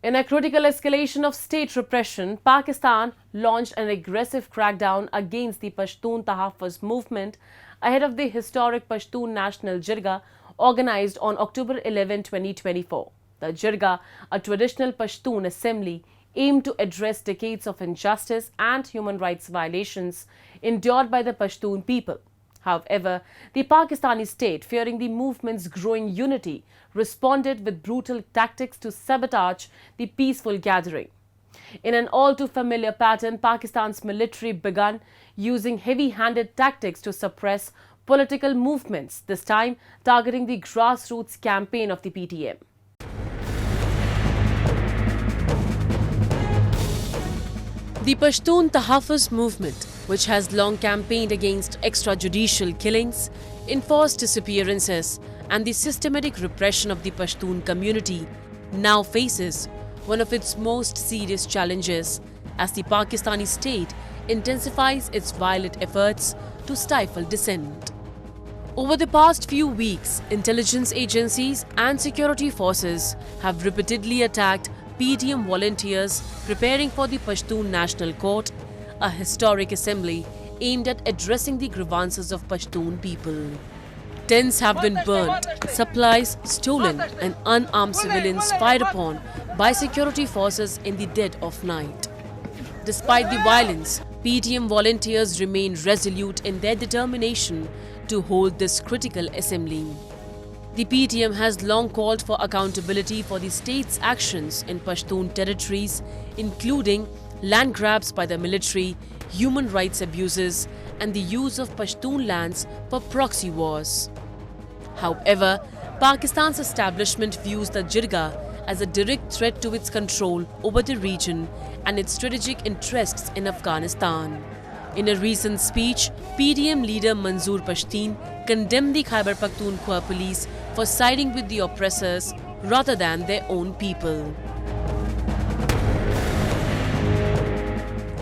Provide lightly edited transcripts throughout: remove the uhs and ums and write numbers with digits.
In a critical escalation of state repression, Pakistan launched an aggressive crackdown against the Pashtun Tahafuz Movement ahead of the historic Pashtun National Jirga organized on October 11, 2024. The Jirga, a traditional Pashtun assembly, aimed to address decades of injustice and human rights violations endured by the Pashtun people. However, the Pakistani state, fearing the movement's growing unity, responded with brutal tactics to sabotage the peaceful gathering. In an all-too-familiar pattern, Pakistan's military began using heavy-handed tactics to suppress political movements, this time targeting the grassroots campaign of the PTM. The Pashtun Tahafuz Movement, which has long campaigned against extrajudicial killings, enforced disappearances, and the systematic repression of the Pashtun community, now faces one of its most serious challenges as the Pakistani state intensifies its violent efforts to stifle dissent. Over the past few weeks, intelligence agencies and security forces have repeatedly attacked PTM volunteers preparing for the Pashtun National Court, a historic assembly aimed at addressing the grievances of Pashtun people. Tents have been burnt, supplies stolen, and unarmed civilians fired upon by security forces in the dead of night. Despite the violence, PTM volunteers remain resolute in their determination to hold this critical assembly. The PTM has long called for accountability for the state's actions in Pashtun territories, including land grabs by the military, human rights abuses, and the use of Pashtun lands for proxy wars. However, Pakistan's establishment views the Jirga as a direct threat to its control over the region and its strategic interests in Afghanistan. In a recent speech, PTM leader Manzoor Pashtun condemned the Khyber Pakhtunkhwa police for siding with the oppressors rather than their own people.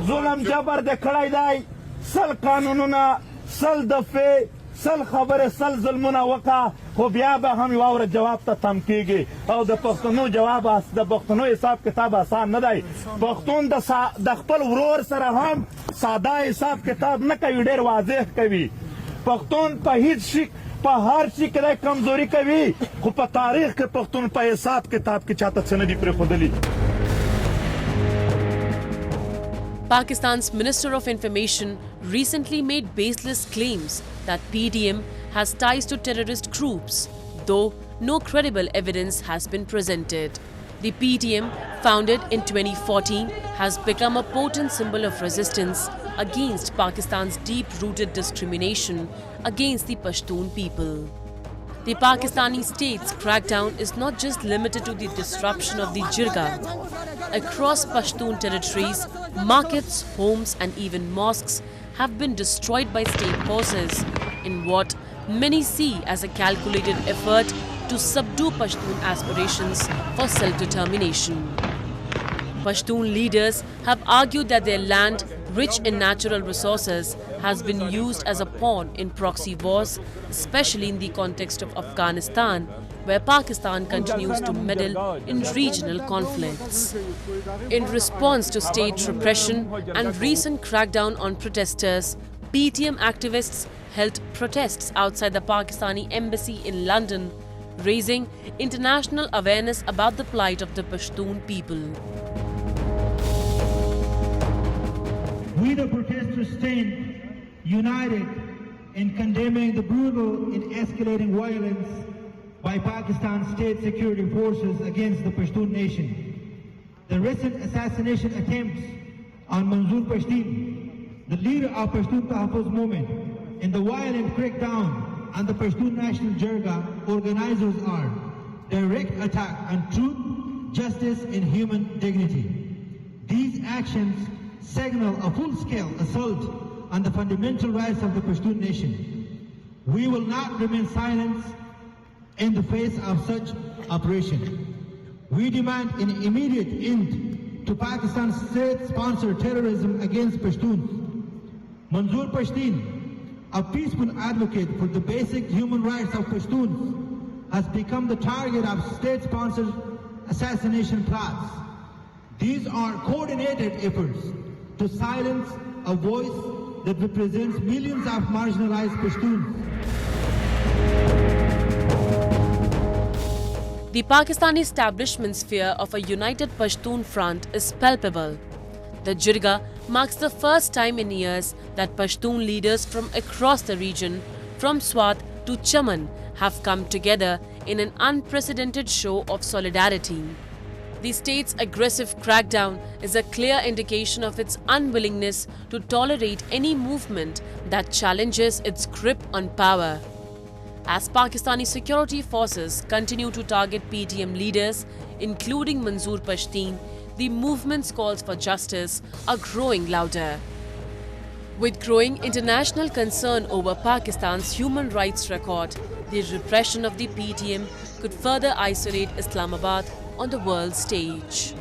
ظلم جبر د کړای دی سل قانونونه سل دفعې سل خبرې سل ظلمونه وکړه خو بیا به هم یوه ورځ جواب ته تم کیږي او د پښتنو جواب د پښتنو حساب کتاب آسان نه دی پښتون د خپل ورور سره هم ساده حساب کتاب نه کوي ډېر واضح کوي پښتون په هیڅ شي په هر شي کې دی کمزوري کوي خو په تاریخ کې پښتون په حساب کتاب کې چاته څه نه دي پرېښودلي. Pakistan's Minister of Information recently made baseless claims that PTM has ties to terrorist groups, though no credible evidence has been presented. The PTM, founded in 2014, has become a potent symbol of resistance against Pakistan's deep-rooted discrimination against the Pashtun people. The Pakistani state's crackdown is not just limited to the disruption of the Jirga. Across Pashtun territories, markets, homes and even mosques have been destroyed by state forces in what many see as a calculated effort to subdue Pashtun aspirations for self-determination. Pashtun leaders have argued that their land, rich in natural resources, has been used as a pawn in proxy wars, especially in the context of Afghanistan, where Pakistan continues to meddle in regional conflicts. In response to state repression and recent crackdown on protesters, PTM activists held protests outside the Pakistani embassy in London, raising international awareness about the plight of the Pashtun people. We the protesters stand united in condemning the brutal and escalating violence by Pakistan's state security forces against the Pashtun nation. The recent assassination attempts on Manzoor Pashtun, the leader of Pashtun Tahafuz Movement, and the violent crackdown on the Pashtun National Jirga organizers are direct attack on truth, justice, and human dignity. These actions signal a full-scale assault on the fundamental rights of the Pashtun nation. We will not remain silent in the face of such operation. We demand an immediate end to Pakistan's state-sponsored terrorism against Pashtuns. Manzoor Pashtun, a peaceful advocate for the basic human rights of Pashtuns, has become the target of state-sponsored assassination plots. These are coordinated efforts to silence a voice that represents millions of marginalized Pashtuns. The Pakistani establishment's fear of a united Pashtun front is palpable. The Jirga marks the first time in years that Pashtun leaders from across the region, from Swat to Chaman, have come together in an unprecedented show of solidarity. The state's aggressive crackdown is a clear indication of its unwillingness to tolerate any movement that challenges its grip on power. As Pakistani security forces continue to target PTM leaders, including Manzoor Pashtun, the movement's calls for justice are growing louder. With growing international concern over Pakistan's human rights record, the repression of the PTM could further isolate Islamabad on the world stage.